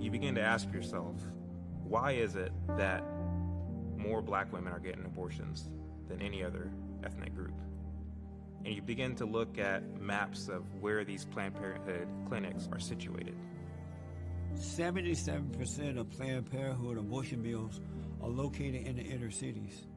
you begin to ask yourself, why is it that more black women are getting abortions than any other ethnic group? And you begin to look at maps of where these Planned Parenthood clinics are situated. 77% of Planned Parenthood abortion mills are located in the inner cities.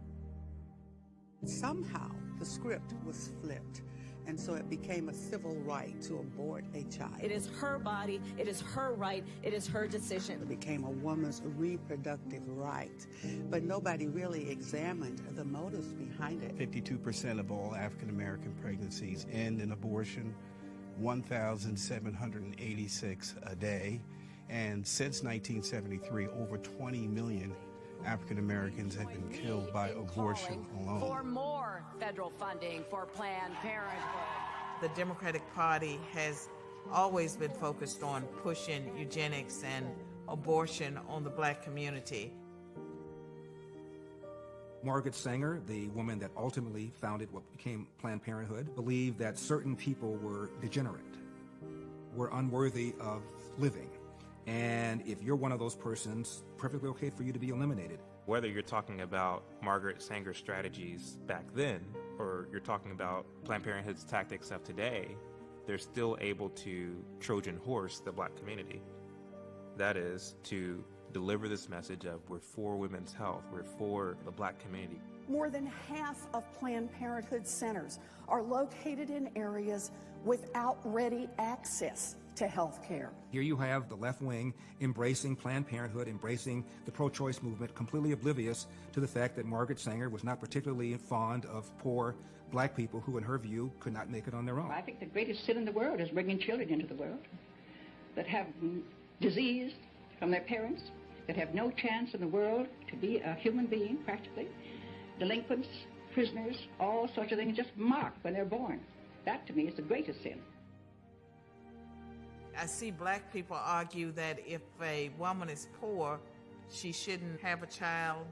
Somehow, the script was flipped, and so it became a civil right to abort a child. It is her body, it is her right, it is her decision. It became a woman's reproductive right, but nobody really examined the motives behind it. 52% of all African-American pregnancies end in abortion, 1,786 a day. And since 1973, over 20 million African Americans have been killed by abortion alone. For more federal funding for Planned Parenthood. The Democratic Party has always been focused on pushing eugenics and abortion on the black community. Margaret Sanger, the woman that ultimately founded what became Planned Parenthood, believed that certain people were degenerate, were unworthy of living. And if you're one of those persons, perfectly okay for you to be eliminated. Whether you're talking about Margaret Sanger's strategies back then, or you're talking about Planned Parenthood's tactics of today, they're still able to Trojan horse the black community. That is, to deliver this message of we're for women's health, we're for the black community. More than half of Planned Parenthood centers are located in areas without ready access to health care. Here you have the left wing embracing Planned Parenthood, embracing the pro-choice movement, completely oblivious to the fact that Margaret Sanger was not particularly fond of poor black people who, in her view, could not make it on their own. I think the greatest sin in the world is bringing children into the world that have disease from their parents, that have no chance in the world to be a human being, practically. Delinquents, prisoners, all sorts of things just marked when they're born. That, to me, is the greatest sin. I see black people argue that if a woman is poor, she shouldn't have a child.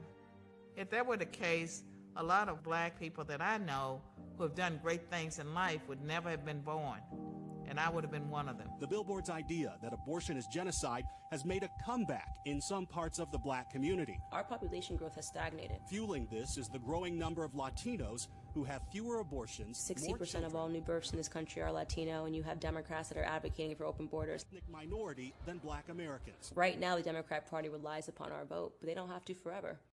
If that were the case, a lot of black people that I know who have done great things in life would never have been born, and I would have been one of them. The billboard's idea that abortion is genocide has made a comeback in some parts of the black community. Our population growth has stagnated. Fueling this is the growing number of Latinos who have fewer abortions. 60% of all new births in this country are Latino, and you have Democrats that are advocating for open borders. Minority than black Americans. Right now, the Democrat Party relies upon our vote, but they don't have to forever.